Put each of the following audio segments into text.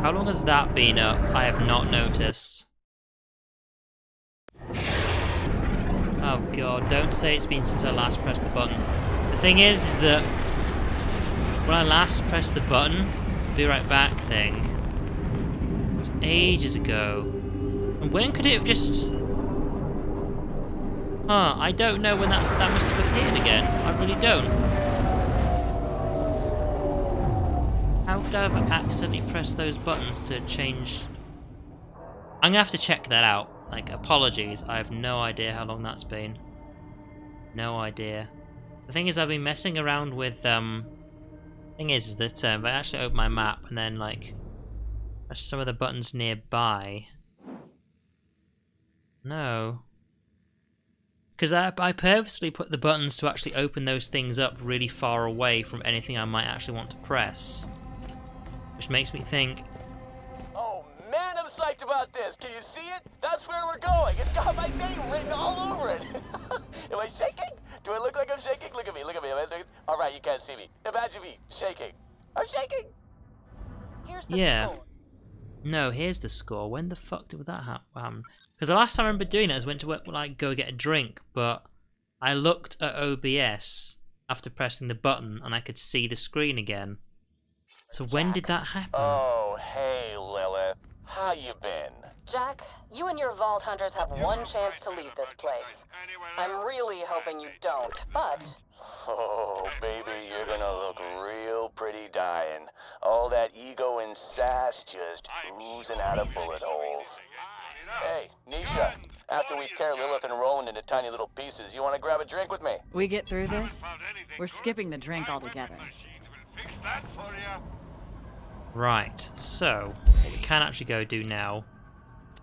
How long has that been up? I have not noticed. Oh god, don't say it's been since I last pressed the button. The thing is that when I last pressed the button, be right back thing, it was ages ago. And when could it have just... Huh, I don't know when that must have appeared again. I really don't. How could I have accidentally pressed those buttons to change... I'm gonna have to check that out. Like, apologies, I have no idea how long that's been. No idea. The thing is, I've been messing around with, thing is that, if I actually open my map and then, like, press some of the buttons nearby... No. Because I purposely put the buttons to actually open those things up really far away from anything I might actually want to press. Which makes me think... Oh man, I'm psyched about this. Can you see it? That's where we're going. It's got my name written all over it. Am I shaking? Do I look like I'm shaking? Look at me, look at me. All right, you can't see me. Imagine me shaking. I'm shaking. Here's the score. No, here's the score. When the fuck did that happen? Because the last time I remember doing it, I went to like go get a drink, but I looked at OBS after pressing the button, and I could see the screen again. So when did that happen? Oh, hey, Lilith. How you been? Jack, you and your Vault Hunters have one chance to leave this place. I'm really hoping you don't, but... Oh, baby, you're gonna look real pretty dying. All that ego and sass just oozing out of bullet holes. Hey, Nisha, after we tear Lilith and Roland into tiny little pieces, you wanna grab a drink with me? We get through this? We're skipping the drink altogether. Right, so what we can actually go do now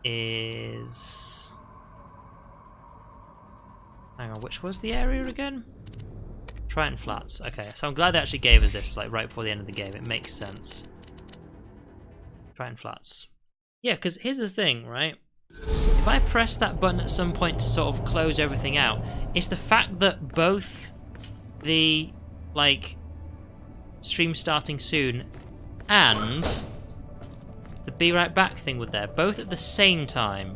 is... Hang on, which was the area again? Triton Flats. Okay, so I'm glad they actually gave us this like right before the end of the game. It makes sense. Triton Flats. Yeah, because here's the thing, right? If I press that button at some point to sort of close everything out, it's the fact that both the, like, stream starting soon and the be right back thing were there, both at the same time.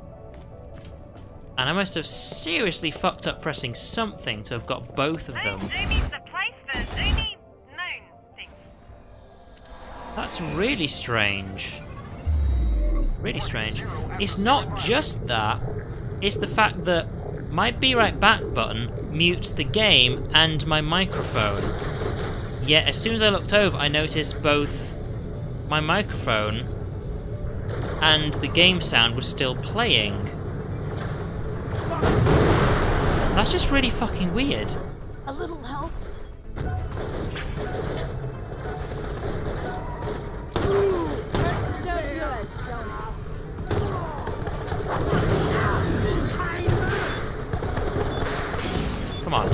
And I must have seriously fucked up pressing something to have got both of them. That's really strange. Really strange. It's not just that, it's the fact that my be right back button mutes the game and my microphone. Yet as soon as I looked over, I noticed both my microphone and the game sound was still playing. That's just really fucking weird. A little help? Come on.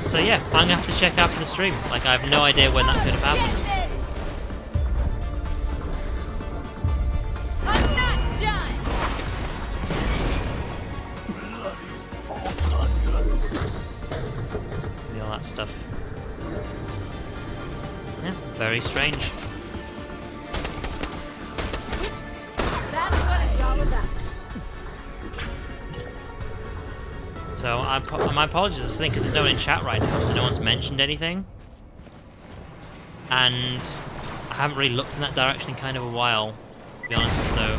So yeah, I'm gonna have to check after the stream. Like, I have no idea when that could have happened. All that stuff. Yeah, very strange. So my apologies, I think, because there's no one in chat right now, so no one's mentioned anything. And I haven't really looked in that direction in kind of a while, to be honest, so...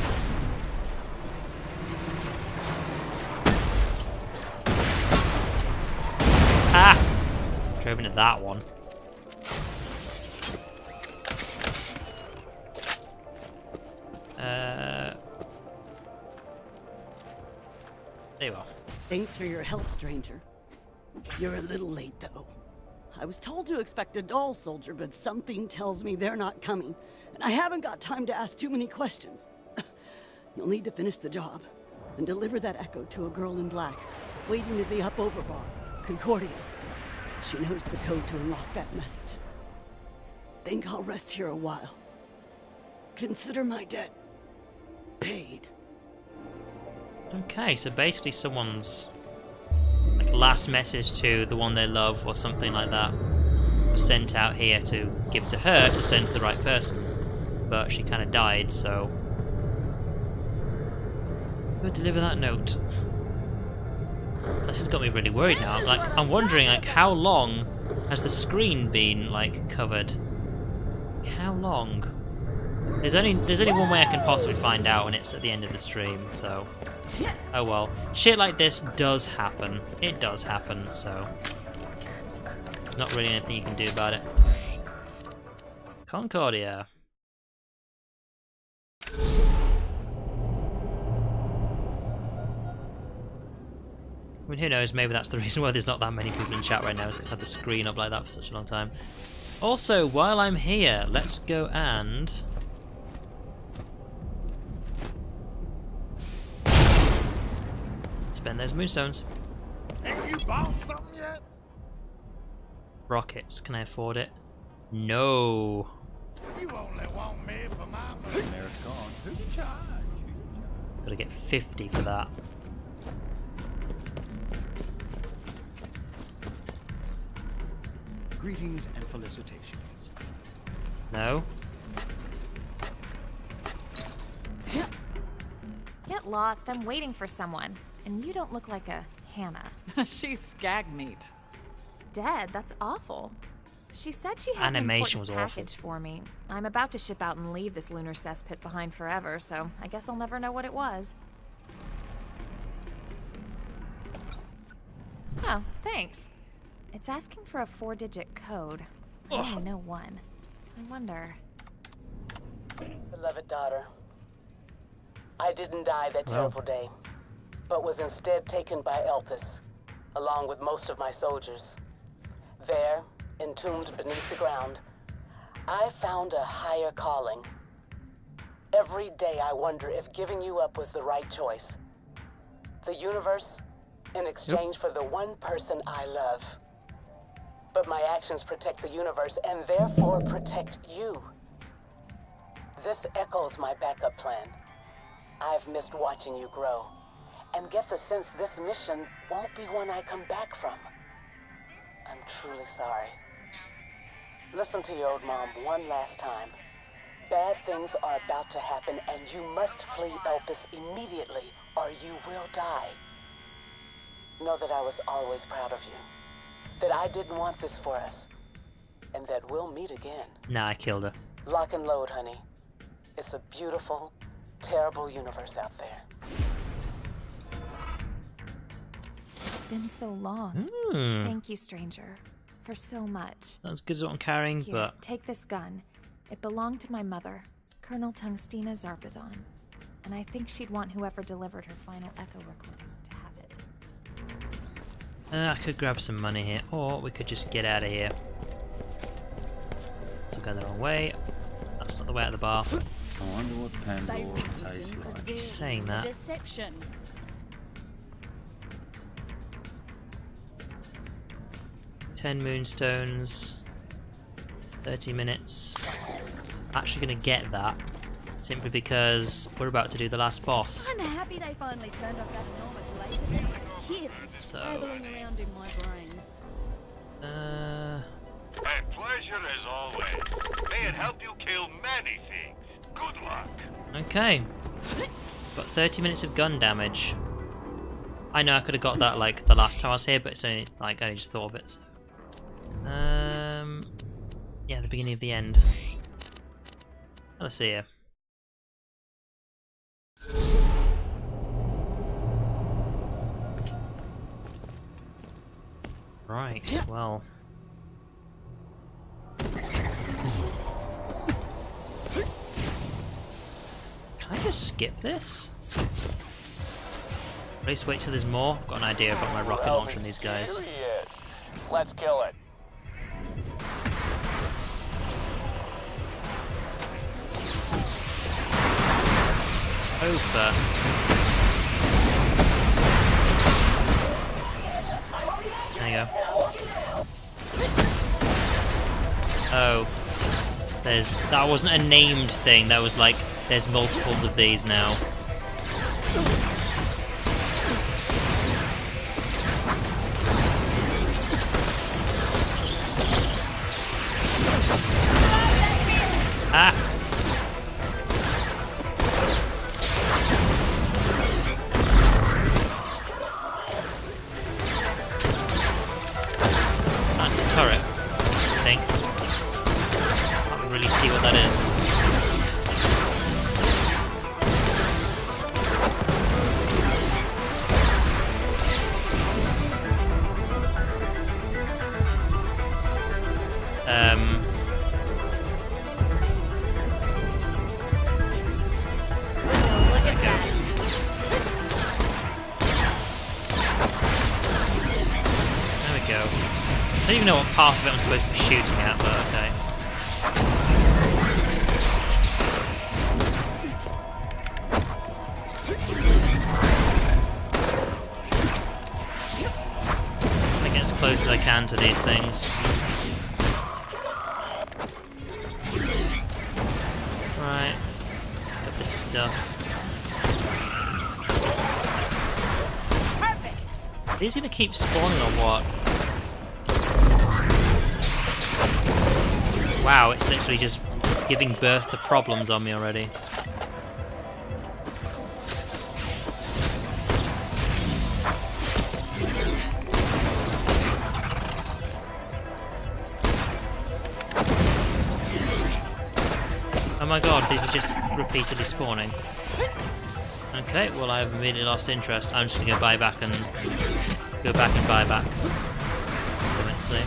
Ah! Drove into that one. There you are. Thanks for your help, stranger. You're a little late, though. I was told to expect a doll soldier, but something tells me they're not coming, and I haven't got time to ask too many questions. You'll need to finish the job, and deliver that echo to a girl in black, waiting at the up-over bar, Concordia. She knows the code to unlock that message. Think I'll rest here a while. Consider my debt paid. Okay, so basically someone's like last message to the one they love or something like that. was sent out here to give to her to send to the right person. But she kind of died, so... Go deliver that note. This has got me really worried now. I'm wondering, like, how long has the screen been, like, covered? How long? There's only one way I can possibly find out, and it's at the end of the stream, so... Oh well. Shit like this does happen. It does happen, so... Not really anything you can do about it. Concordia. I mean, who knows, maybe that's the reason why there's not that many people in chat right now, is because I've had the screen up like that for such a long time. Also, while I'm here, let's go and... spend those moonstones. Have you bought something yet? Rockets, can I afford it? No. You only want me for my money. There it's gone. Who's in charge? Gotta get 50 for that. Greetings and felicitations. No. Get lost, I'm waiting for someone. And you don't look like a Hannah. She's skag meat. Dead? That's awful. She said she had Animation an was important awful. package for me. I'm about to ship out and leave this lunar cesspit behind forever, so I guess I'll never know what it was. Oh, thanks. It's asking for a 4-digit code. I only know one. I wonder... Beloved daughter, I didn't die that terrible day, but was instead taken by Elpis, along with most of my soldiers. There, entombed beneath the ground, I found a higher calling. Every day I wonder if giving you up was the right choice. The universe, in exchange for the one person I love. But my actions protect the universe and therefore protect you. This echoes my backup plan. I've missed watching you grow, and get the sense this mission won't be one I come back from. I'm truly sorry. Listen to your old mom one last time. Bad things are about to happen, and you must flee Elpis immediately, or you will die. Know that I was always proud of you. That I didn't want this for us. And that we'll meet again. Nah, I killed her. Lock and load, honey. It's a beautiful, terrible universe out there. It's been so long. Thank you, stranger, for so much. Not as good as what I'm carrying, Here, but... take this gun. It belonged to my mother, Colonel Tungstina Zarpedon. And I think she'd want whoever delivered her final echo recording to have it. I could grab some money here, or we could just get out of here. So I'm going the wrong way. That's not the way out of the bar. I wonder what Pandora tastes like. Just saying that. Deception. 10 moonstones. 30 minutes. Actually gonna get that. Simply because we're about to do the last boss. I'm happy they finally turned off that enormous laser. Here, So... traveling around in my brain. A pleasure as always. May it help you kill many things. Good luck. Okay. Got 30 minutes of gun damage. I know I could have got that like the last time I was here, but it's only like I just thought of it. So. Yeah, the beginning of the end. Let's see here. Right, well. Can I just skip this? At least wait till there's more. I've got an idea about my rocket launcher and these guys. Here he is. Let's kill it. Over. There you go. Oh. That wasn't a named thing, that was like, there's multiples of these now. turret, I think. Can't really see what that is. Look at that. There we go. I don't even know what part of it I'm supposed to be shooting at, but okay. I get as close as I can to these things. Right. Got this stuff. Are these gonna keep spawning or what? Wow, it's literally just giving birth to problems on me already. Oh my god, these are just repeatedly spawning. Okay, well I've immediately lost interest. I'm just gonna go buy back and buy back. Let's see.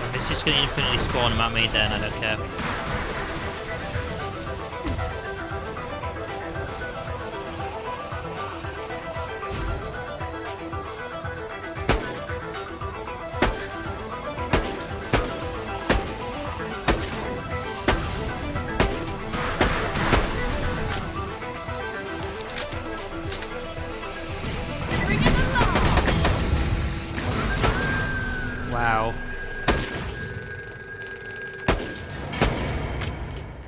If it's just gonna infinitely spawn them at me, then I don't care. Wow.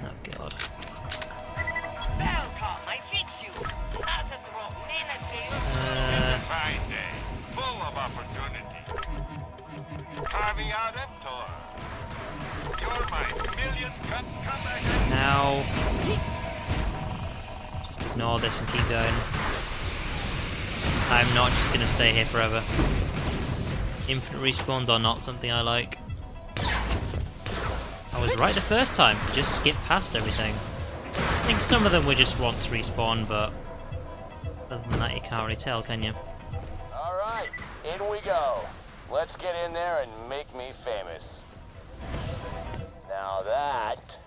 Oh god. Fine day, full of opportunity. Caveat emptor. You're my million cut comeback. Now, just ignore this and keep going. I'm not just gonna stay here forever. Infinite respawns are not something I like. I was right the first time, just skip past everything. I think some of them were just once respawn, but other than that you can't really tell, can you? Alright, in we go. Let's get in there and make me famous. Now that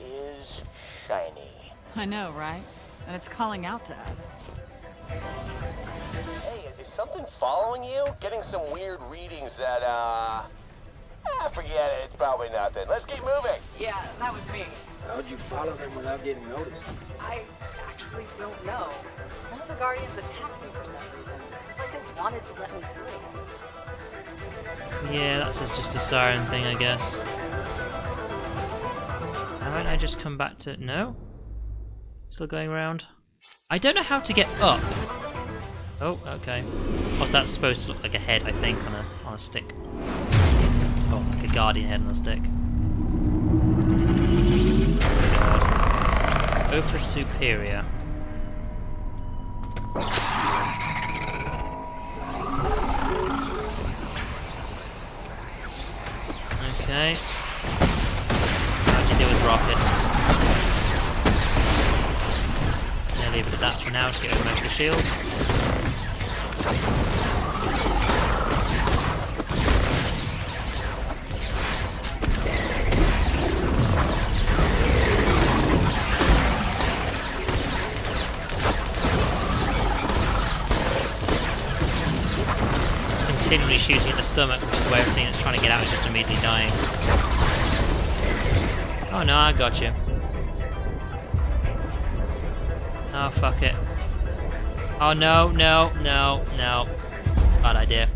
is shiny. I know, right? And it's calling out to us. Hey, is something following you? Getting some weird readings that, forget it, it's probably nothing. Let's keep moving. Yeah, that was me. How'd you follow them without getting noticed? I actually don't know. None of the Guardians attacked me for some reason. It's like they wanted to let me through. Yeah, that's just a siren thing, I guess. Haven't I just come back to... No? Still going around? I don't know how to get up. Oh, okay. What's that supposed to look like? A head, I think, on a stick. Oh, like a guardian head on a stick. God. Go for superior. Okay. How do you deal with rockets? I'll leave it at that for now, just get rid of most of the shield. It's continually shooting at the stomach, which is where everything that's trying to get out is just immediately dying. Oh no, I got you. Oh, fuck it. Oh, no, no, no, no. Bad idea.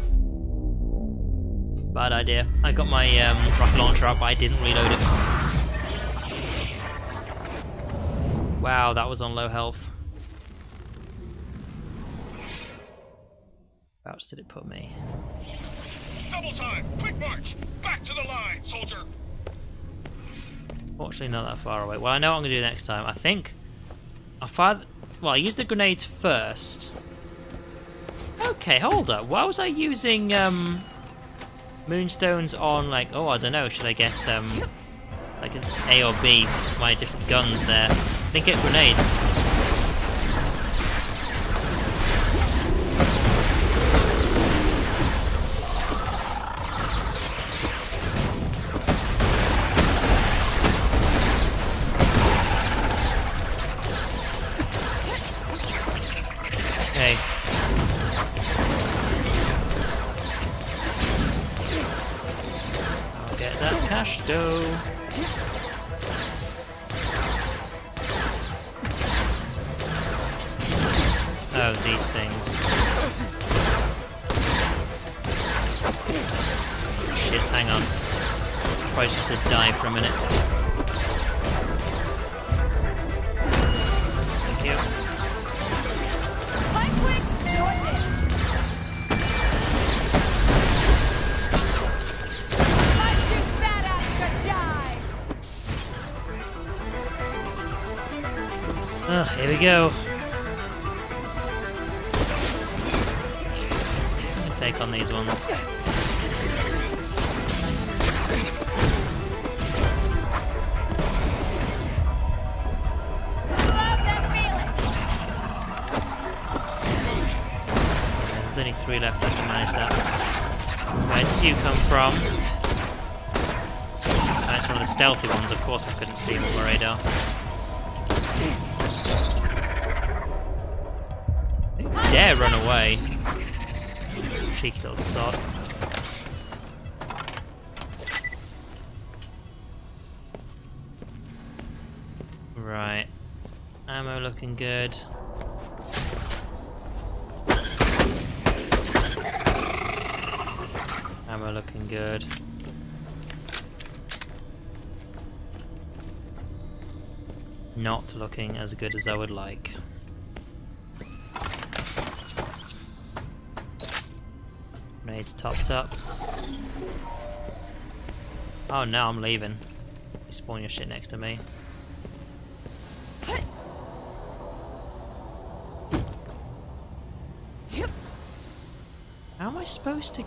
Bad idea. I got my rocket launcher up, but I didn't reload it. Wow, that was on low health. Whereabouts did it put me? Double time! Quick march! Back to the line, soldier! Fortunately, not that far away. Well, I know what I'm going to do next time. I think I'll fire... Well, I used the grenades first. Okay, hold up. Why was I using moonstones on, like, oh, I don't know, should I get like an A or B for my different guns there? Then get grenades. Okay. I'll get that cash dough. Oh, these things. Shit, hang on. Probably just have to die for a minute. Thank you. Oh, here we go. Take on these ones. There's only 3 left. I can manage that. Where did you come from? Oh, it's one of the stealthy ones. Of course I couldn't see him on my radar. Don't dare run away. Cheeky little sod. Right. Ammo looking good. Ammo looking good. Not looking as good as I would like. Grenades topped up. Oh no, I'm leaving. You spawn your shit next to me. How am I supposed to...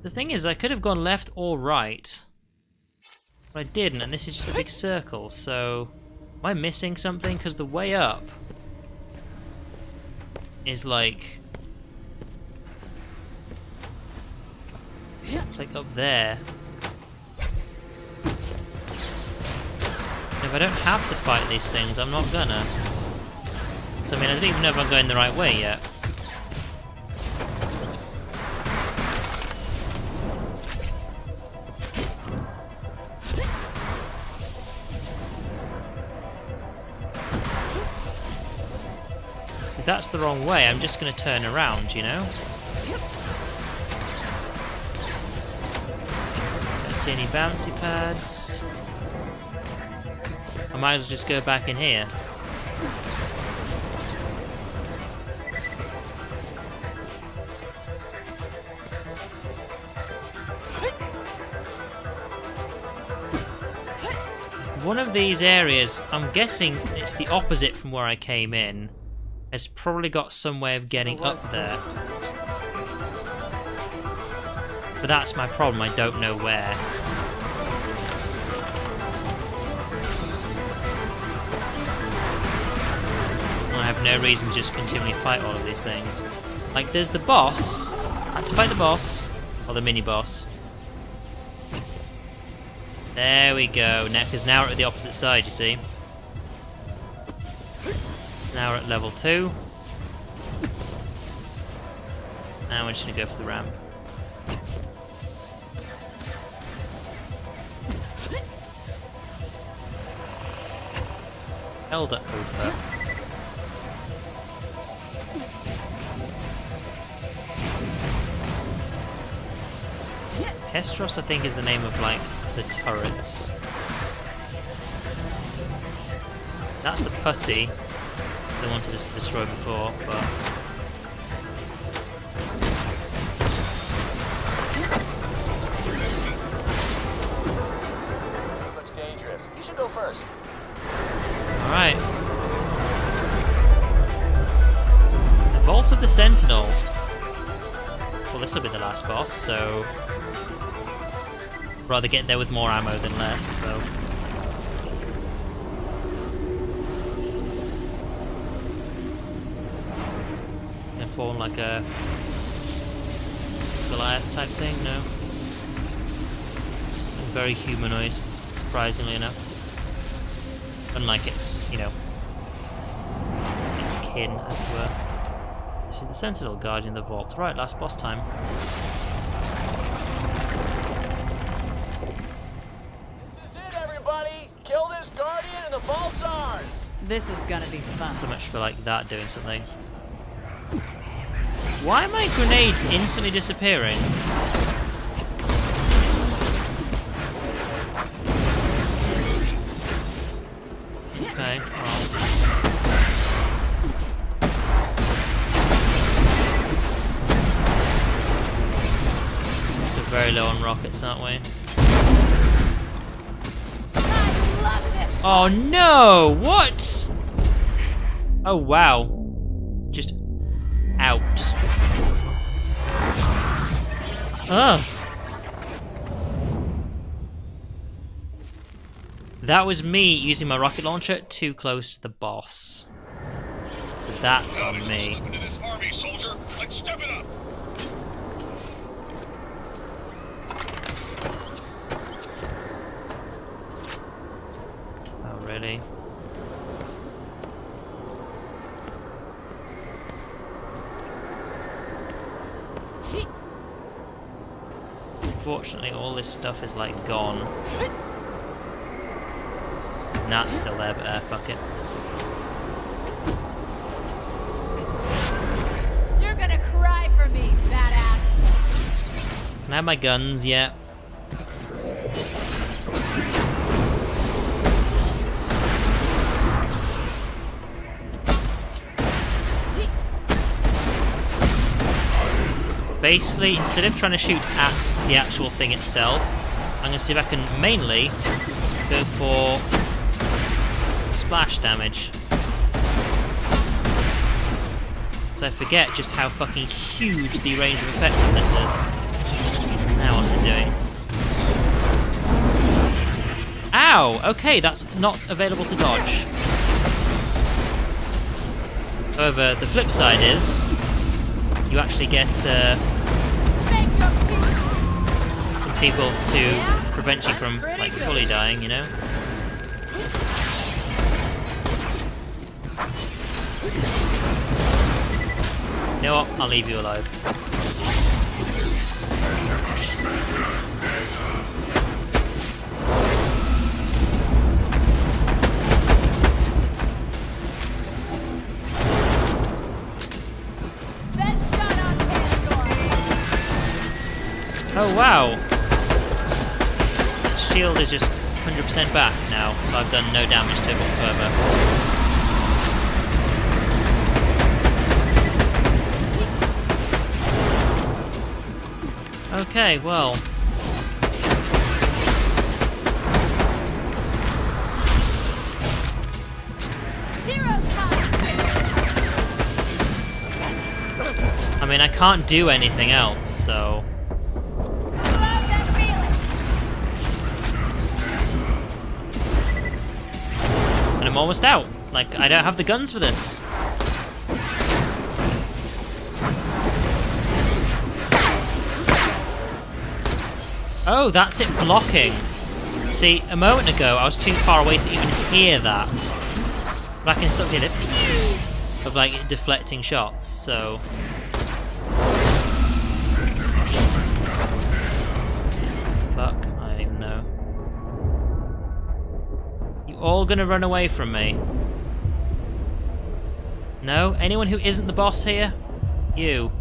The thing is, I could have gone left or right. But I didn't, and this is just a big circle, so... Am I missing something? Because the way up is like... It's like up there. If I don't have to fight these things, I'm not gonna. So I mean, I don't even know if I'm going the right way yet. If that's the wrong way, I'm just gonna turn around, you know? Don't see any bouncy pads. I might as well just go back in here. One of these areas, I'm guessing it's the opposite from where I came in. It's probably got some way of getting up there. But that's my problem, I don't know where. I have no reason to just continually fight all of these things. Like, there's the boss. I had to fight the boss. Or the mini-boss. There we go. Because now we're at the opposite side, you see. Now we're at level 2. Now we're just going to go for the ramp. Elder Ofer. Kestros, I think, is the name of, like, the turrets. That's the putty they wanted us to destroy before, but... This looks dangerous. You should go first. Alright. Vault of the Sentinel. Well, this will be the last boss, so... rather get there with more ammo than less, so... Gonna fall like a... Goliath type thing? No. Very humanoid, surprisingly enough. Unlike its, you know... its kin, as it were. This is the Sentinel guarding the vault. Right, last boss time. This is it, everybody! Kill this Guardian and the vault's ours! This is gonna be fun. So much for like that doing something. Why are my grenades instantly disappearing? Okay, well. So we're very low on rockets, aren't we? Oh no! What? Oh wow. Just out. Ugh. That was me using my rocket launcher too close to the boss. So that's on me. Oh, really? Unfortunately, all this stuff is like gone. Nah, it's still there, but fuck it. You're gonna cry for me, badass. Can I have my guns yet? Basically, instead of trying to shoot at the actual thing itself, I'm going to see if I can mainly go for splash damage. So I forget just how fucking huge the range of effect on this is. Now what's it doing? Ow! Okay, that's not available to dodge. However, the flip side is you actually get some people to prevent you from like fully dying, you know? You know what? I'll leave you alive. Oh wow! Shield is just 100% back now, so I've done no damage to it whatsoever. Okay, well. I mean, I can't do anything else, so... And I'm almost out. Like, I don't have the guns for this. Oh, that's it blocking. See, a moment ago, I was too far away to even hear that. But I can still hear it. Of, like, deflecting shots, so... Fuck, I don't even know. You all gonna run away from me? No? Anyone who isn't the boss here? You.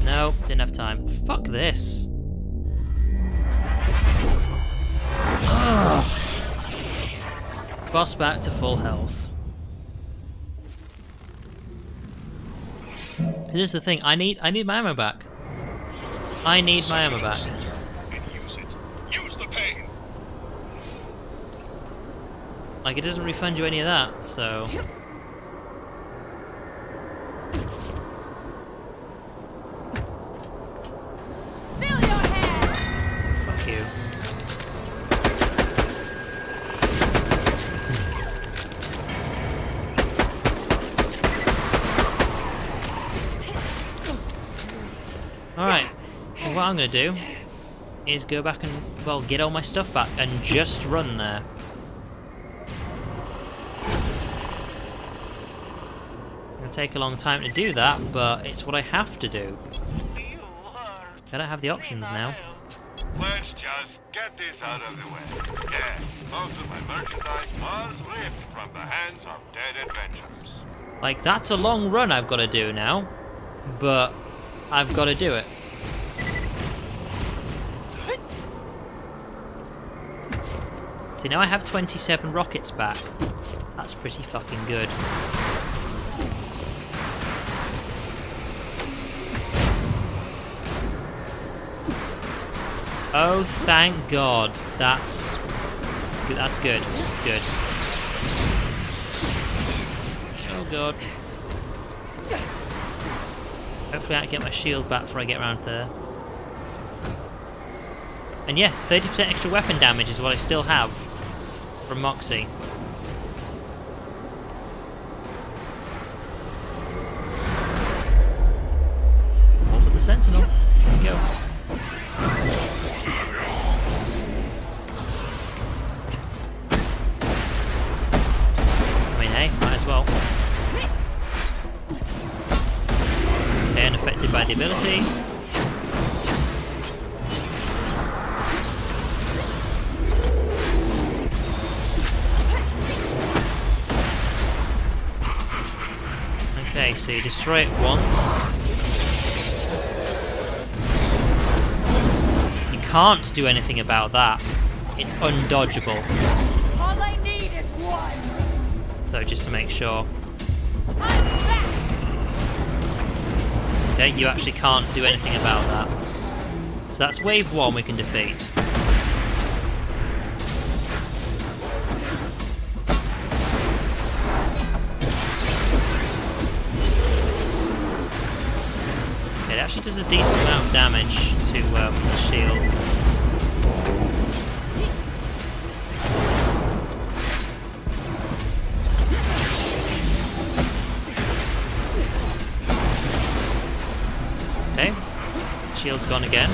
No, didn't have time. Fuck this. Ugh. Boss back to full health. This is the thing, I need my ammo back. I need my ammo back. Use the pain. Like, it doesn't refund you any of that, so... Alright, so what I'm going to do is go back and, well, get all my stuff back and just run there. It's going to take a long time to do that, but it's what I have to do. I don't have the options now. Let's just get this out of the way. Yes, most of my merchandise was ripped from the hands of dead adventurers. Like, that's a long run I've got to do now, but I've got to do it. See, now I have 27 rockets back. That's pretty fucking good. Oh, thank God. That's good. That's good. That's good. Oh, God. Hopefully I can get my shield back before I get around there. And yeah, 30% extra weapon damage is what I still have from Moxie. Also the Sentinel. There we go. I mean, hey, might as well. Okay, unaffected by the ability. Okay, so you destroy it once. You can't do anything about that. It's undodgeable. All I need is one. So just to make sure. Okay, you actually can't do anything about that. So that's wave 1 we can defeat. It actually does a decent amount of damage to the shield. Okay, shield's gone again.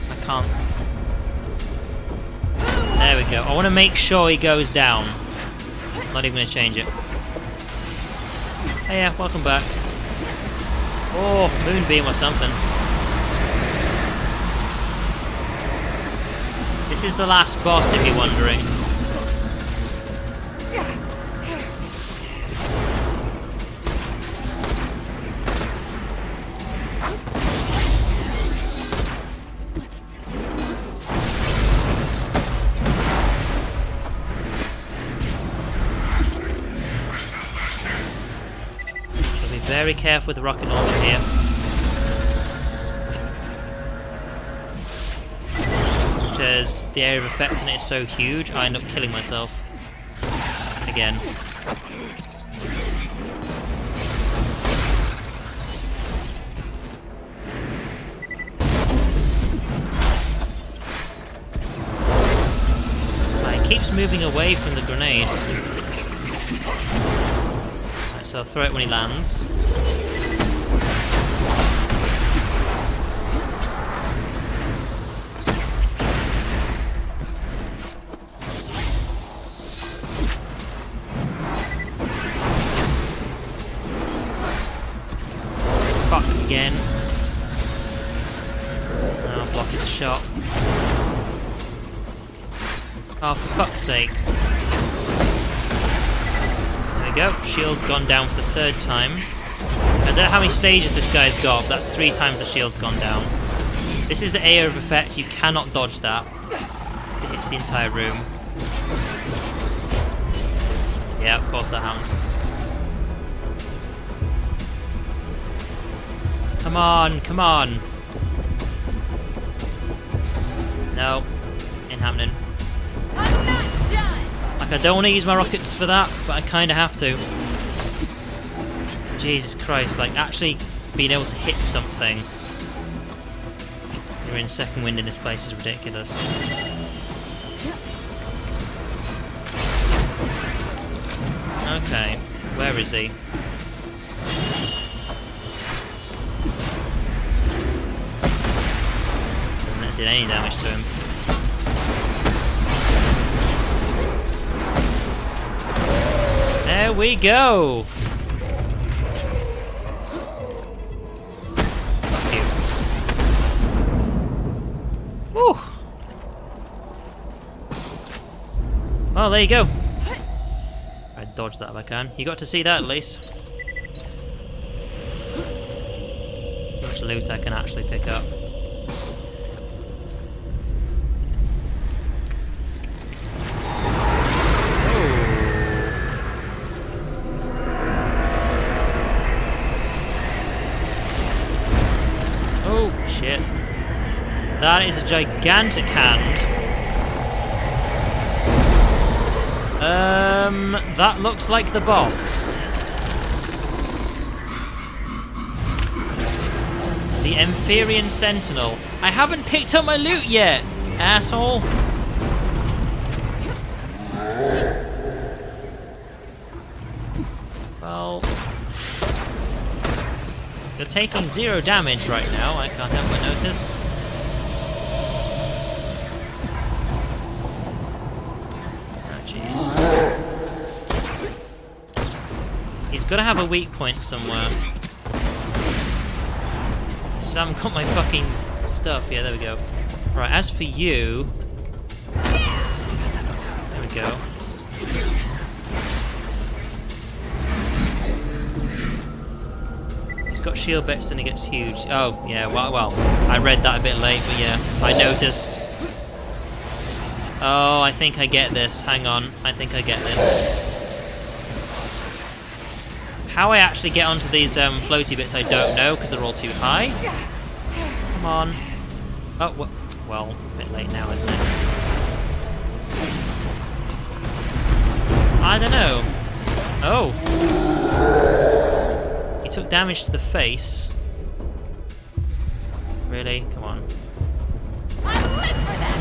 I can't. There we go. I want to make sure he goes down. Not even going to change it. Hey, yeah, welcome back. Oh, moonbeam or something. This is the last boss, if you're wondering. Very careful with the rocket launcher here. Because the area of effect on it is so huge, I end up killing myself. Again. It keeps moving away from the grenade. So I'll throw it when he lands. Fuck again. I'll block his shot. Oh, for fuck's sake. Go. Shield's gone down for the 3rd time. I don't know how many stages this guy's got, but that's 3 times the shield's gone down. This is the area of effect. You cannot dodge that. It hits the entire room. Yeah, of course that happened. Come on, come on. No, ain't happening. Like, I don't want to use my rockets for that, but I kind of have to. Jesus Christ, like, actually being able to hit something. You're in second wind in this place is ridiculous. Okay, where is he? That did any damage to him. There we go! Fuck you. Whew! Well, there you go. I dodged that if I can. You got to see that at least. So much loot I can actually pick up. Oh shit. That is a gigantic hand. That looks like the boss. The Emphirian Sentinel. I haven't picked up my loot yet, asshole. Well, you're taking 0 damage right now, I can't help but notice. Oh, jeez. He's got to have a weak point somewhere. Still haven't got my fucking stuff. Yeah, there we go. Right, as for you... There we go. He's got shield bets and he gets huge. Oh, yeah, well, I read that a bit late, but yeah, I noticed. Oh, I think I get this. Hang on, I think I get this. How I actually get onto these floaty bits, I don't know, because they're all too high. Come on. Oh, well, a bit late now, isn't it? I don't know. Oh. He took damage to the face. Really? Come on. I live for that.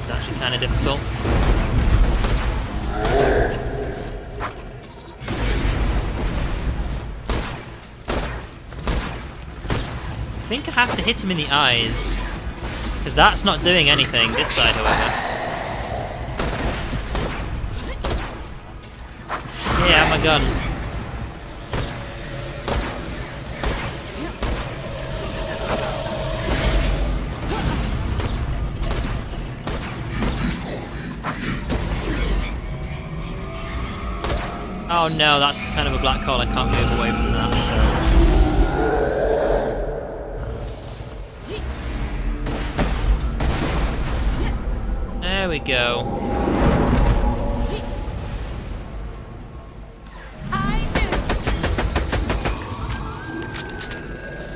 It's actually kind of difficult. I think I have to hit him in the eyes. Because that's not doing anything, this side, however. Yeah, my gun. Oh no, that's kind of a black hole. I can't move away from that, so... There we go.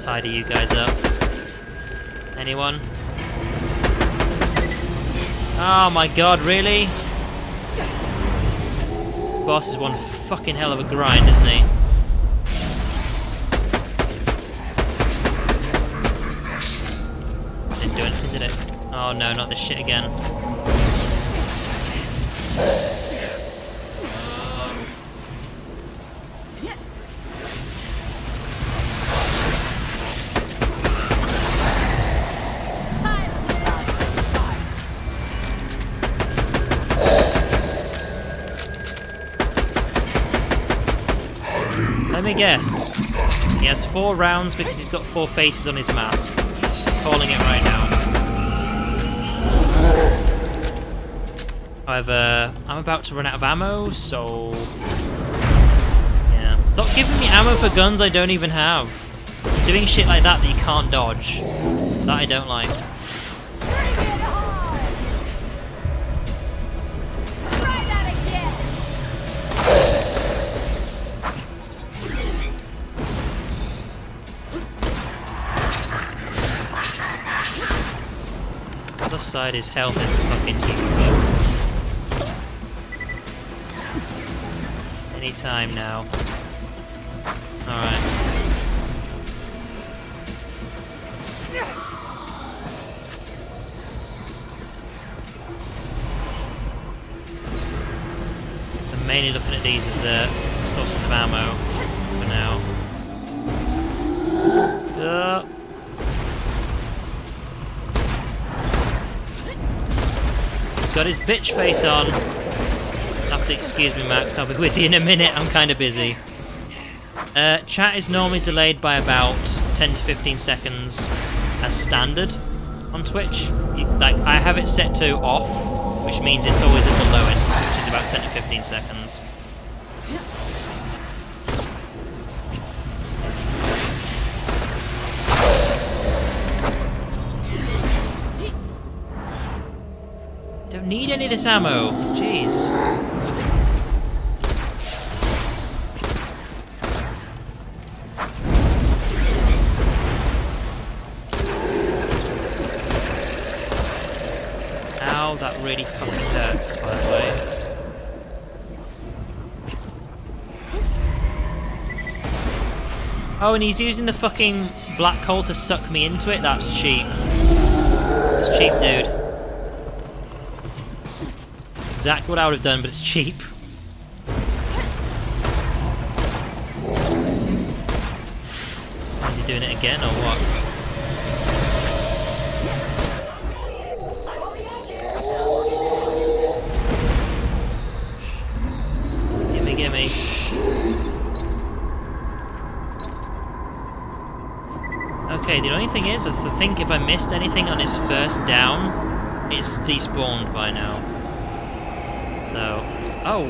Tidy you guys up. Anyone? Oh my god, really? This boss is one fucking hell of a grind, isn't he? Didn't do anything, did it? Oh no, not this shit again. Let me guess. He has 4 rounds because he's got 4 faces on his mask. Calling it right now. However, I'm about to run out of ammo, so... Yeah. Stop giving me ammo for guns I don't even have. Doing shit like that you can't dodge. That I don't like. Side, his health is fucking huge. Anytime now. Alright. mainly looking at these as sources of ammo for now. He's got his bitch face on. Have to excuse me, Max. I'll be with you in a minute. I'm kind of busy. Chat is normally delayed by about 10 to 15 seconds as standard on Twitch. I have it set to off, which means it's always at the lowest, which is about 10 to 15 seconds. Don't need any of this ammo. Jeez. Ow, that really fucking hurts, by the way. Oh, and he's using the fucking black hole to suck me into it? That's cheap. It's cheap, dude. Exactly what I would have done, but it's cheap. Is he doing it again, or what? Gimme. Okay, the only thing is, I think if I missed anything on his first down, it's despawned by now. So, oh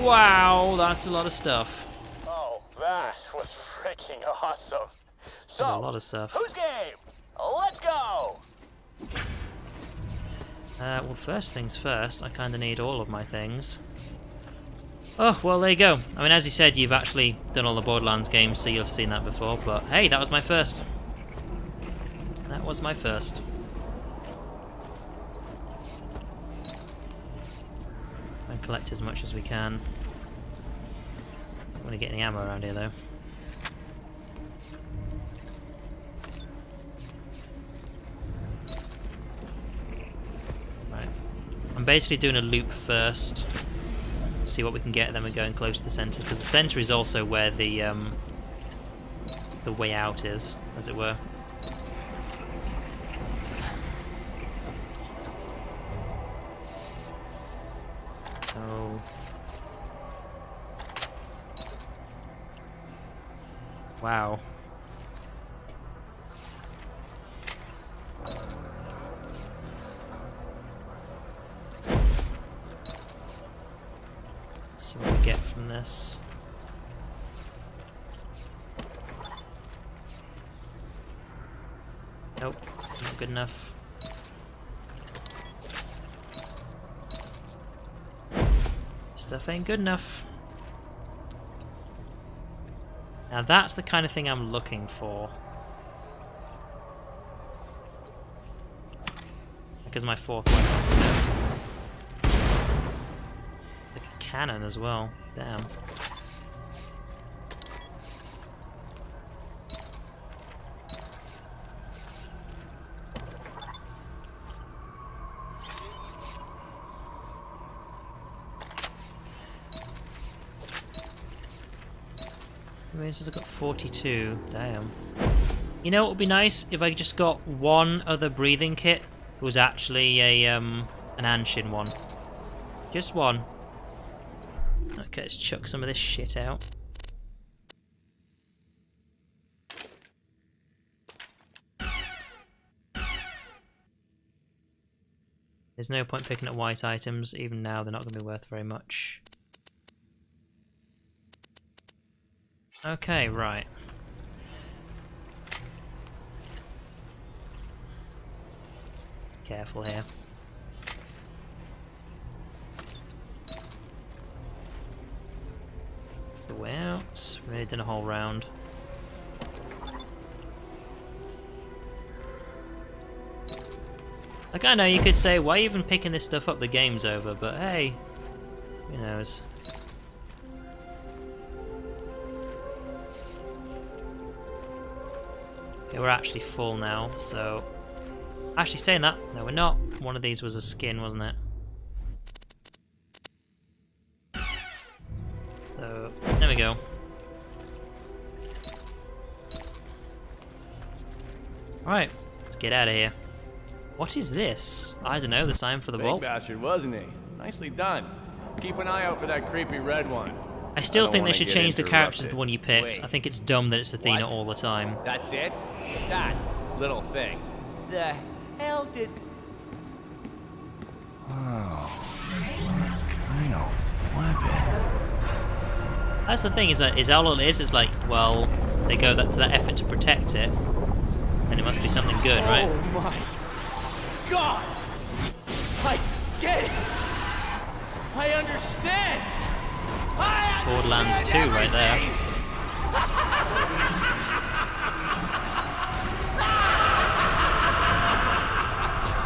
wow, that's a lot of stuff. Oh, that was freaking awesome. So, that's a lot of stuff. Who's game? Let's go! Well, first things first, I kind of need all of my things. Oh, well, there you go. I mean, as you said, you've actually done all the Borderlands games, so you've seen that before, but hey, that was my first. That was my first. And collect as much as we can. Don't want to get any ammo around here, though. Right. I'm basically doing a loop first. See what we can get, then we're going close to the centre, because the centre is also where the way out is, as it were. Oh. Wow. Let's see what we get from this. Nope, not good enough. Stuff ain't good enough. Now that's the kind of thing I'm looking for. Because my fourth one. Like a cannon as well. Damn. I've got 42. Damn. You know what would be nice if I just got one other breathing kit. It was actually a an Anshin one. Just one. Okay, let's chuck some of this shit out. There's no point picking up white items. Even now, they're not going to be worth very much. Okay, right. Careful here. That's the way out. Really done a whole round. Like, I know you could say, why even picking this stuff up? The game's over, but hey, who knows? Okay, we're actually full now, so... Actually, saying that, no we're not. One of these was a skin, wasn't it? go. Alright, let's get out of here. What is this? I don't know, the sign for the Big vault? bastard, wasn't he? Nicely done. Keep an eye out for that creepy red one. I still don't think they wanna should get change the character to interrupted. the one you picked. Wait. I think it's dumb that it's Athena What? all the time. That's it? That little thing. The hell did... Oh, kind of weapon. That's the thing, is all it is, it's like, well, they go to that effort to protect it, and it must be something good, right? Oh my God! I get it! I understand! It's Borderlands 2 right there.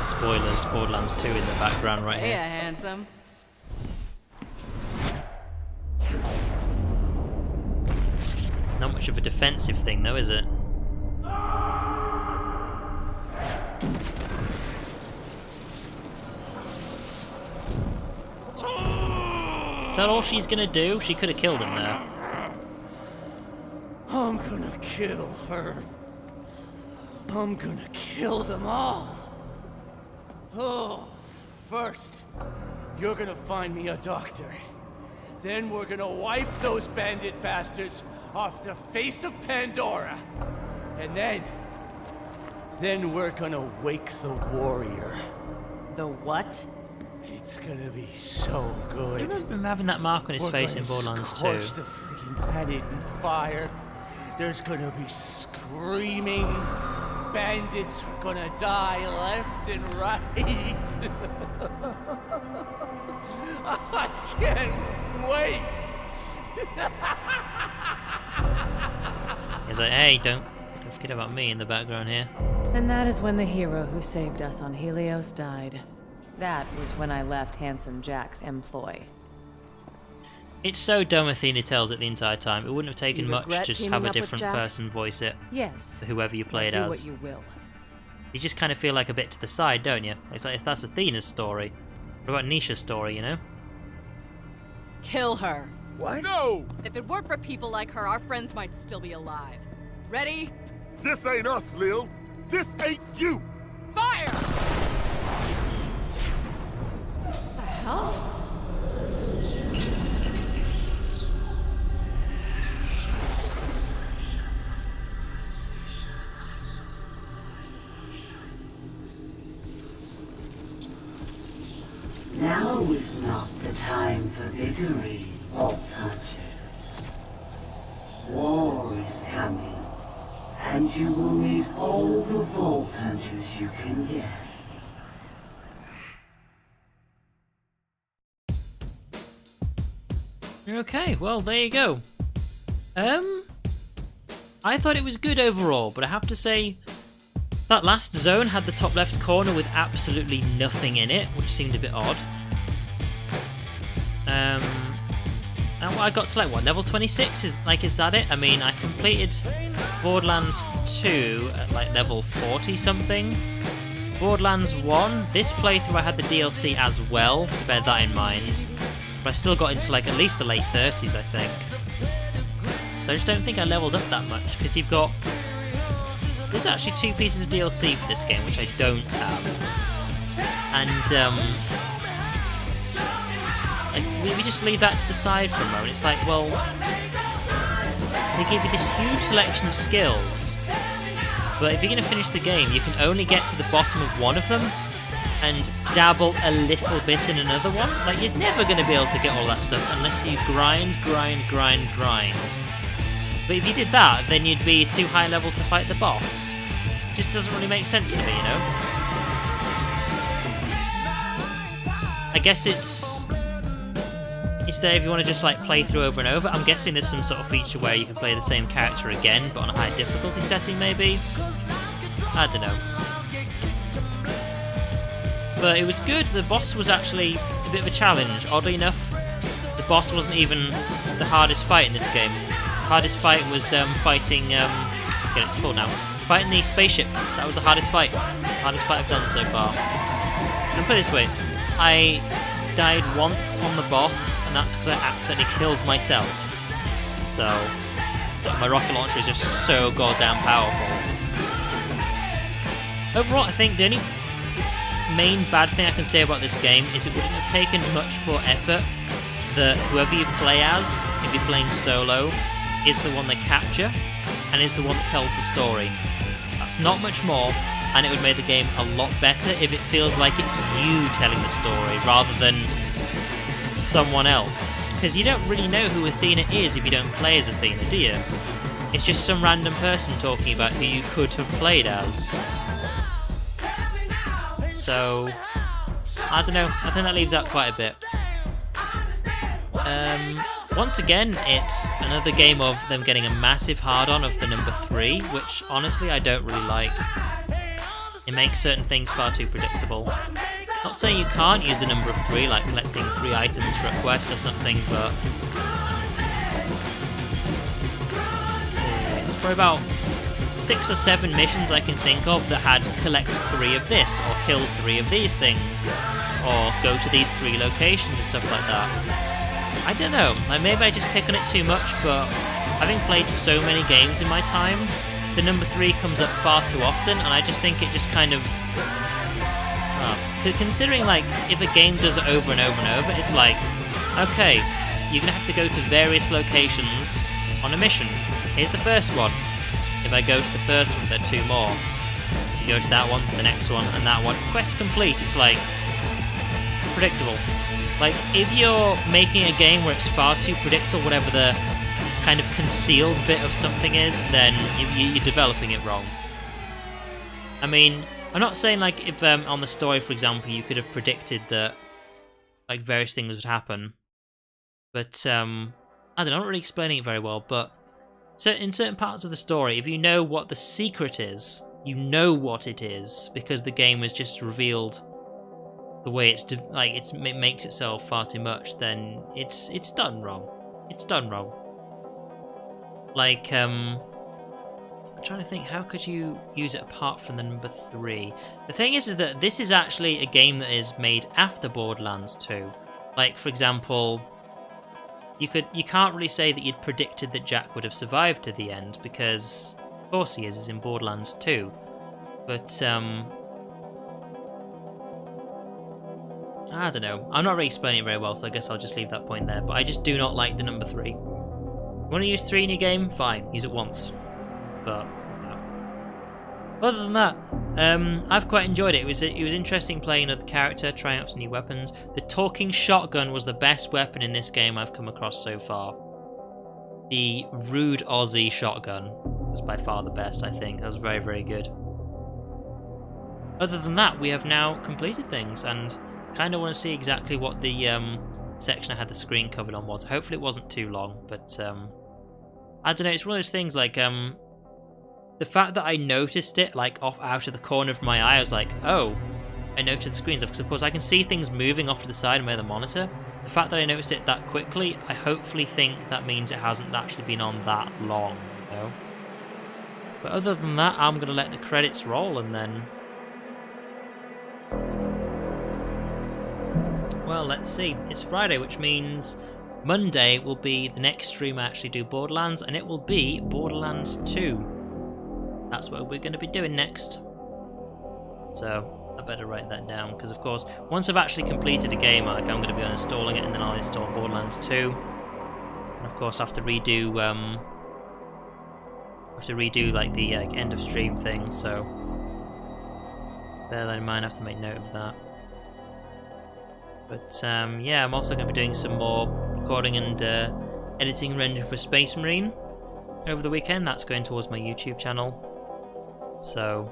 Spoilers, Borderlands 2 in the background right Hey, here. handsome. Not much of a defensive thing though, is it? Is that all she's gonna do? She could have killed him there. I'm gonna kill her. I'm gonna kill them all. Oh, first, you're gonna find me a doctor. Then we're gonna wipe those bandit bastards off the face of Pandora. And then we're gonna wake the warrior. The what? It's gonna be so good. I remember him having that mark on his face in Borderlands 2. Scorch the freaking planet in fire. There's gonna be screaming. Bandits are gonna die left and right. I can't wait. He's like, hey, don't forget about me in the background here. And that is when the hero who saved us on Helios died. That was when I left Handsome Jack's employ. It's so dumb Athena tells it the entire time. It wouldn't have taken You much regret to just teaming have a up with different Jack? person voice it. Yes. For whoever you play it Do as. what you will. You just kind of feel like a bit to the side, don't you? It's like if that's Athena's story. What about Nisha's story, you know? Kill her. What? No! If it weren't for people like her, our friends might still be alive. Ready? This ain't us, Lil. This ain't you! Fire! What the hell? Now is not the time for bickering, Vault Hunters. War is coming, and you will need all the Vault Hunters you can get. Okay, well, there you go. I thought it was good overall, but I have to say, that last zone had the top left corner with absolutely nothing in it, which seemed a bit odd. And I got to like what, level 26? Is that it? I mean, I completed Borderlands 2 at like level 40 something. Borderlands 1, this playthrough I had the DLC as well, so bear that in mind. But I still got into like at least the late 30s, I think. So I just don't think I leveled up that much, because you've got... There's actually 2 pieces of DLC for this game, which I don't have. And, like, we just leave that to the side for a moment. It's like, well, they give you this huge selection of skills, but if you're going to finish the game, you can only get to the bottom of one of them, and dabble a little bit in another one. Like, you're never going to be able to get all that stuff unless you grind. But if you did that, then you'd be too high level to fight the boss. It just doesn't really make sense to me, you know? I guess it's there if you want to just like play through over and over. I'm guessing there's some sort of feature where you can play the same character again, but on a high difficulty setting maybe? I don't know. But it was good. The boss was actually a bit of a challenge. Oddly enough, the boss wasn't even the hardest fight in this game. The hardest fight was fighting, I forget what it's called now. Fighting the spaceship. That was the hardest fight. Hardest fight I've done so far. And put it this way, I died once on the boss, and that's because I accidentally killed myself. So my rocket launcher is just so goddamn powerful. Overall, I think the only main bad thing I can say about this game is it wouldn't have taken much more effort that whoever you play as, if you're playing solo, is the one they capture and is the one that tells the story. That's not much more, and it would make the game a lot better if it feels like it's you telling the story rather than someone else. Because you don't really know who Athena is if you don't play as Athena, do you? It's just some random person talking about who you could have played as. So, I don't know, I think that leaves out quite a bit. Once again, it's another game of them getting a massive hard-on of the number 3, which honestly I don't really like. It makes certain things far too predictable. Not saying you can't use the number of 3, like collecting 3 items for a quest or something, but... Let's see, it's probably about 6 or 7 missions I can think of that had collect 3 of this, or kill 3 of these things, or go to these 3 locations and stuff like that. I don't know, like maybe I just pick on it too much, but having played so many games in my time, the number 3 comes up far too often, and I just think it just kind of... considering, like, if a game does it over and over and over, it's like, okay, you're going to have to go to various locations on a mission. Here's the first one. If I go to the first one, there are 2 more. You go to that one, the next one, and that one. Quest complete. It's like predictable. Like, if you're making a game where it's far too predictable, whatever the kind of concealed bit of something is, then you're developing it wrong. I mean, I'm not saying like if on the story, for example, you could have predicted that like various things would happen, but I don't know, I'm not really explaining it very well. But so in certain parts of the story, if you know what the secret is, you know what it is because the game has just revealed the way it's it makes itself far too much. Then it's done wrong. It's done wrong. Like I'm trying to think, how could you use it apart from the number 3? The thing is that this is actually a game that is made after Borderlands 2. Like, for example, you can't really say that you'd predicted that Jack would have survived to the end, because of course he is, it's in Borderlands 2. But I don't know. I'm not really explaining it very well, so I guess I'll just leave that point there. But I just do not like the number 3. You want to use 3 in your game? Fine, use it once. But no. Other than that, I've quite enjoyed it. It was interesting playing another character, trying out some new weapons. The talking shotgun was the best weapon in this game I've come across so far. The rude Aussie shotgun was by far the best, I think. That was very, very good. Other than that, we have now completed things, and kind of want to see exactly what the section I had the screen covered on was. Hopefully it wasn't too long, but I don't know, it's one of those things like the fact that I noticed it like off out of the corner of my eye, I was like, oh, I noticed the screens, because of course I can see things moving off to the side of the monitor. The fact that I noticed it that quickly, I hopefully think that means it hasn't actually been on that long, you know? But other than that, I'm going to let the credits roll, and then... well, let's see. It's Friday, which means Monday will be the next stream I actually do Borderlands, and it will be Borderlands 2. That's what we're going to be doing next. So I better write that down, because of course, once I've actually completed a game, like, I'm going to be uninstalling it, and then I'll install Borderlands 2. And of course, I have to redo like the end of stream thing. So bear that in mind. I have to make note of that. But yeah, I'm also going to be doing some more recording and editing and rendering for Space Marine over the weekend. That's going towards my YouTube channel. So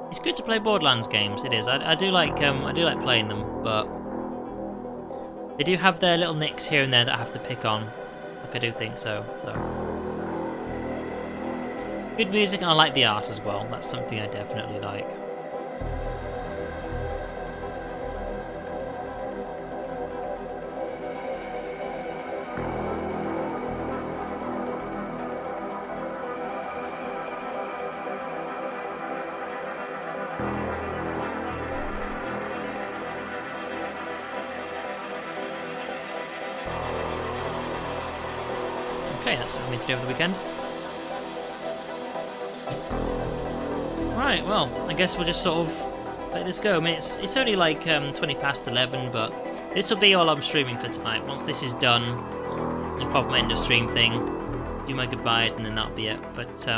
it's good to play Borderlands games. It is. I do like playing them, but they do have their little nicks here and there that I have to pick on. Like, I do think so. So good music, and I like the art as well. That's something I definitely like. Okay, that's something to do over the weekend. Right, well, I guess we'll just sort of let this go. I mean, it's only like 20 past 11, but this will be all I'm streaming for tonight. Once this is done, I'll pop my end of stream thing, do my goodbye, and then that'll be it. But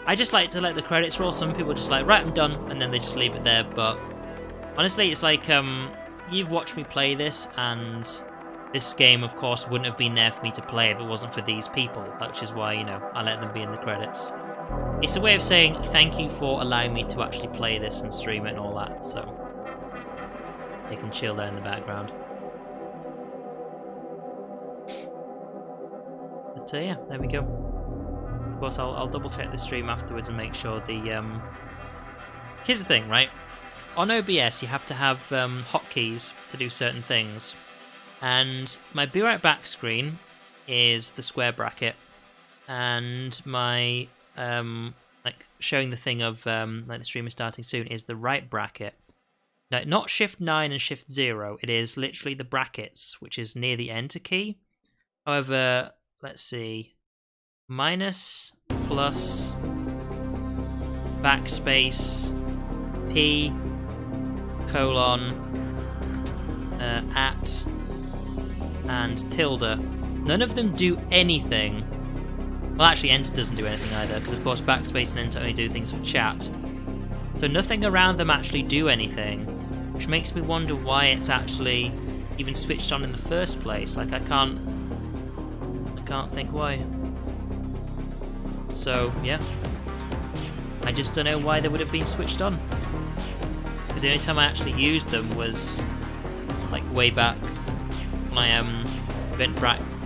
I just like to let the credits roll. Some people just like, right, I'm done, and then they just leave it there. But honestly, it's like you've watched me play this, and this game, of course, wouldn't have been there for me to play if it wasn't for these people, which is why, you know, I let them be in the credits. It's a way of saying thank you for allowing me to actually play this and stream it and all that, so they can chill there in the background. But yeah, there we go. Of course, I'll double check the stream afterwards and make sure the... Here's the thing, right? On OBS, you have to have hotkeys to do certain things. And my Be Right Back screen is the square bracket, and my like showing the thing of like the stream is starting soon is the right bracket. No, not Shift 9 and Shift 0. It is literally the brackets, which is near the Enter key. However, let's see, minus, plus, backspace, P, colon, at, and tilde. None of them do anything. Well, actually, Enter doesn't do anything either, because of course backspace and Enter only do things for chat. So nothing around them actually do anything, which makes me wonder why it's actually even switched on in the first place. Like, I can't think why. So yeah, I just don't know why they would have been switched on. Because the only time I actually used them was like way back when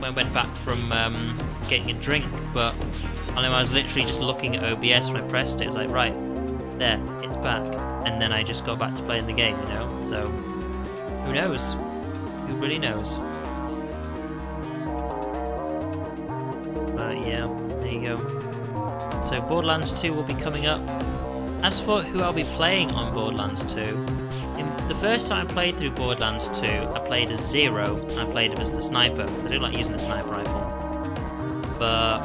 I went back from getting a drink, but I was literally just looking at OBS when I pressed it. It's like, right, there, it's back, and then I just got back to playing the game, you know? So, who knows? Who really knows? But yeah, there you go. So Borderlands 2 will be coming up. As for who I'll be playing on Borderlands 2, the first time I played through Borderlands 2, I played as Zero, and I played him as the sniper, because I don't like using the sniper rifle. But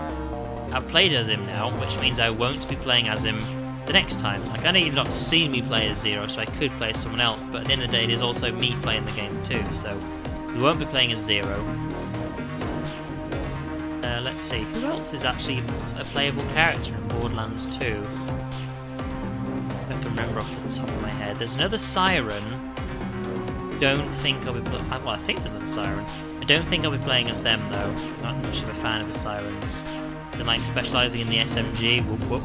I've played as him now, which means I won't be playing as him the next time. Like, I know you've not seen me play as Zero, so I could play as someone else, but at the end of the day, it is also me playing the game too, so we won't be playing as Zero. Let's see, who else is actually a playable character in Borderlands 2? I can remember off the top of my head. There's another Siren. Don't think I'll be well, I think there's another Siren. I don't think I'll be playing as them though. Not much of a fan of the Sirens. They're like specialising in the SMG. Whoop whoop.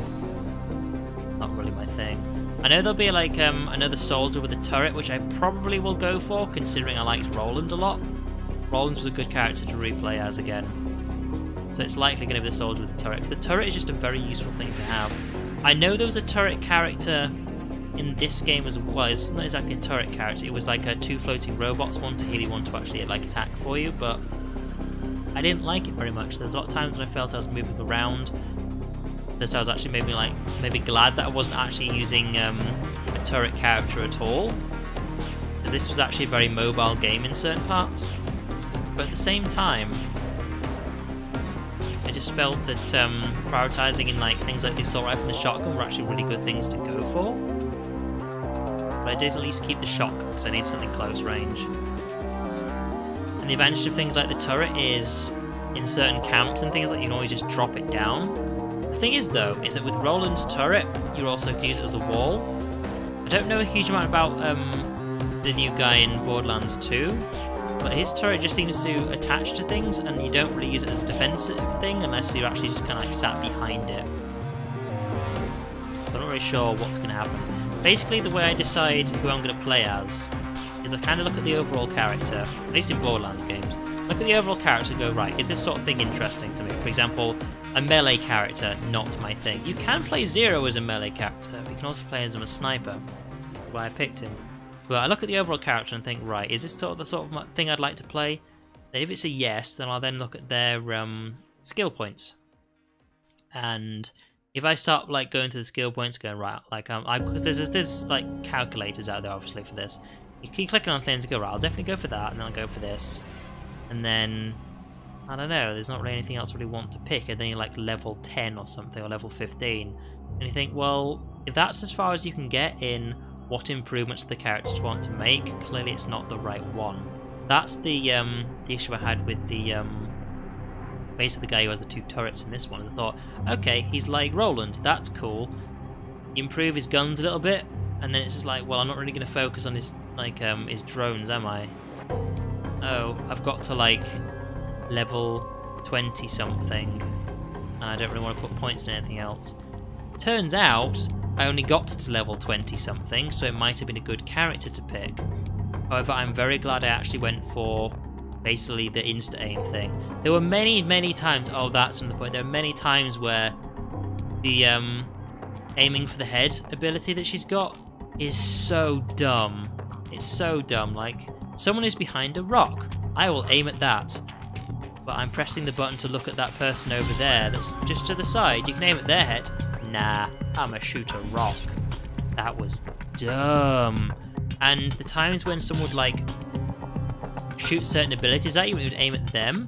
Not really my thing. I know there'll be like another soldier with a turret, which I probably will go for, considering I liked Roland a lot. Roland was a good character to replay as again. So it's likely going to be the soldier with the turret, because the turret is just a very useful thing to have. I know there was a turret character in this game as well. It's not exactly a turret character, it was like a two floating robots, one to heal you, one to actually like attack for you, but I didn't like it very much. There's a lot of times when I felt I was moving around that I was actually maybe glad that I wasn't actually using a turret character at all, because this was actually a very mobile game in certain parts. But at the same time, I just felt that prioritising in like things like the assault rifle and the shotgun were actually really good things to go for. But I did at least keep the shotgun because I need something close range. And the advantage of things like the turret is, in certain camps and things, like you can always just drop it down. The thing is though, is that with Roland's turret, you also can use it as a wall. I don't know a huge amount about the new guy in Borderlands 2, but his turret just seems to attach to things, and you don't really use it as a defensive thing unless you're actually just kind of like sat behind it. So I'm not really sure what's going to happen. Basically, the way I decide who I'm going to play as is I kind of look at the overall character, at least in Borderlands games. Look at the overall character and go, right, is this sort of thing interesting to me? For example, a melee character, not my thing. You can play Zero as a melee character, but you can also play as him as a sniper. That's why I picked him. But I look at the overall character and think, right, is this sort of the sort of thing I'd like to play? Then if it's a yes, then I'll then look at their skill points. And if I start like going through the skill points, going right, like because there's like calculators out there obviously for this. You keep clicking on things and go, right, I'll definitely go for that, and then I'll go for this. And then I don't know, there's not really anything else I really want to pick, and then you're like level 10 or something, or level 15. And you think, well, if that's as far as you can get in what improvements the characters want to make, clearly it's not the right one. That's the issue I had with the basically the guy who has the 2 turrets in this one. I thought, okay, he's like Roland, that's cool. You improve his guns a little bit, and then it's just like, well, I'm not really going to focus on his like his drones, am I? Oh, I've got to like level 20 something, and I don't really want to put points in anything else. Turns out I only got to level 20 something, so it might have been a good character to pick. However, I'm very glad I actually went for basically the insta-aim thing. There were many times, oh, that's on the point, there are many times where the aiming for the head ability that she's got is so dumb. It's so dumb. Like, someone is behind a rock, I will aim at that, but I'm pressing the button to look at that person over there that's just to the side. You can aim at their head. Nah, I'ma shoot a rock. That was dumb. And the times when someone would like shoot certain abilities at you and you would aim at them,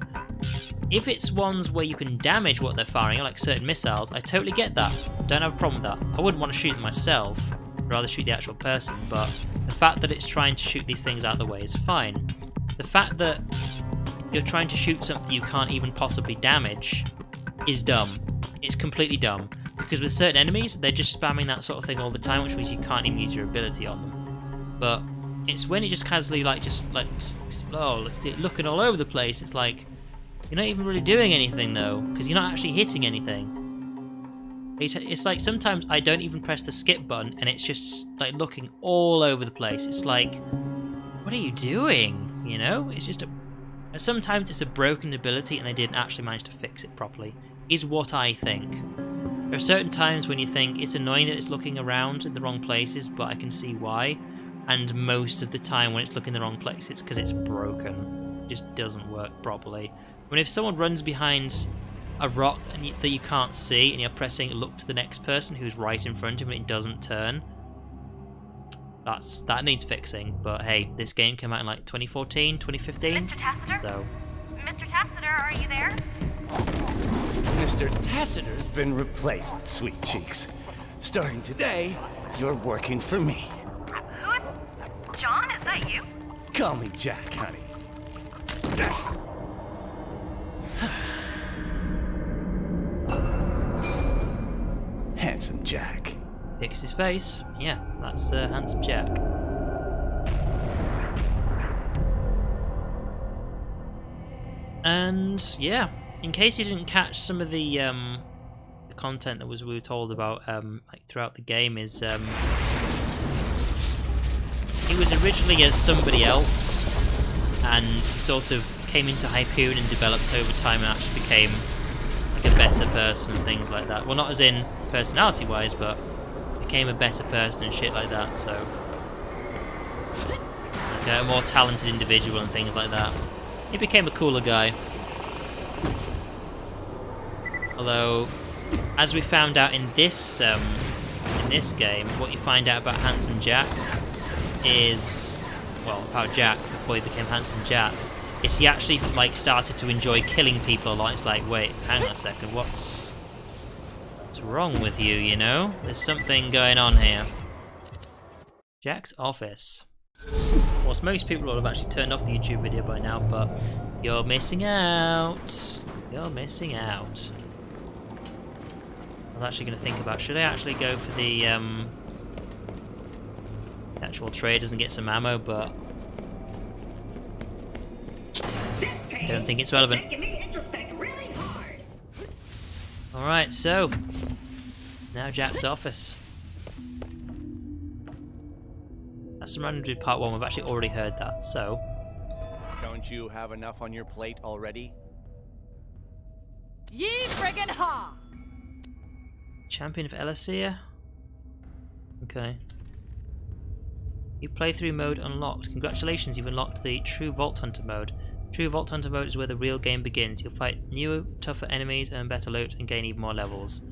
if it's ones where you can damage what they're firing, like certain missiles, I totally get that. Don't have a problem with that. I wouldn't want to shoot them myself, I'd rather shoot the actual person, but the fact that it's trying to shoot these things out of the way is fine. The fact that you're trying to shoot something you can't even possibly damage is dumb. It's completely dumb. Because with certain enemies, they're just spamming that sort of thing all the time, which means you can't even use your ability on them. But it's when you just casually looking all over the place, it's like, you're not even really doing anything though, because you're not actually hitting anything. It's like sometimes I don't even press the skip button and it's just like looking all over the place. It's like, what are you doing? You know? It's just sometimes it's a broken ability and they didn't actually manage to fix it properly, is what I think. There are certain times when you think it's annoying that it's looking around in the wrong places, but I can see why. And most of the time when it's looking in the wrong place, it's because it's broken. It just doesn't work properly. When if someone runs behind a rock and that you can't see, and you're pressing look to the next person who's right in front of him and it doesn't turn, that needs fixing. But hey, this game came out in like 2014, 2015. Mr. Tassiter? So. Mr. Tassiter, are you there? Mr. Tassiter's been replaced, sweet cheeks. Starting today, you're working for me. Who is... John, is that you? Call me Jack, honey. Handsome Jack. Fix his face. Yeah, that's Handsome Jack. And yeah, in case you didn't catch some of the content that we were told about like throughout the game, is he was originally as somebody else, and he sort of came into Hyperion and developed over time and actually became like a better person and things like that. Well, not as in personality-wise, but became a better person and shit like that. So, like a more talented individual and things like that. He became a cooler guy. Although, as we found out in this game, what you find out about Handsome Jack is, well, about Jack before he became Handsome Jack, is he actually like started to enjoy killing people a lot. It's like, wait, hang on a second, what's wrong with you? You know, there's something going on here. Jack's office. Of course, most people will have actually turned off the YouTube video by now, but you're missing out. You're missing out. I was actually going to think about, should I actually go for the actual traders and get some ammo, but I don't think it's relevant. Alright, so now Jack's office. That's some random dude part 1, we've actually already heard that, so. Don't you have enough on your plate already? Ye friggin' ha! Champion of Elysia? Okay. New playthrough mode unlocked. Congratulations, you've unlocked the True Vault Hunter mode. True Vault Hunter mode is where the real game begins. You'll fight newer, tougher enemies, earn better loot, and gain even more levels.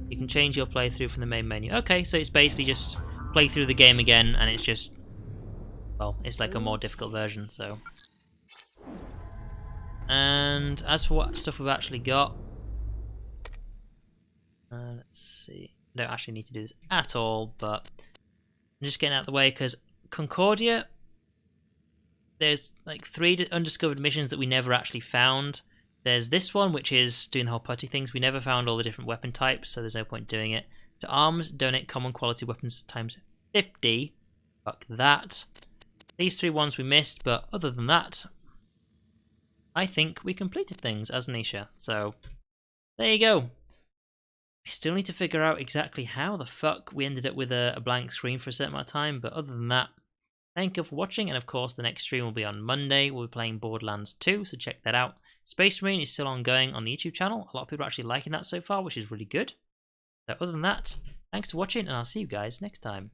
You can change your playthrough from the main menu. Okay, so it's basically just play through the game again, and it's just, well, it's like a more difficult version, so. And as for what stuff we've actually got, let's see. I don't actually need to do this at all, but I'm just getting out of the way because Concordia, there's like 3 undiscovered missions that we never actually found. There's this one, which is doing the whole putty things. We never found all the different weapon types, so there's no point doing it. To arms, donate common quality weapons times 50. Fuck that. These 3 ones we missed, but other than that, I think we completed things as Nisha. So, there you go. I still need to figure out exactly how the fuck we ended up with a blank screen for a certain amount of time, but other than that, thank you for watching, and of course the next stream will be on Monday. We'll be playing Borderlands 2, so check that out. Space Marine is still ongoing on the YouTube channel. A lot of people are actually liking that so far, which is really good. So other than that, thanks for watching, and I'll see you guys next time.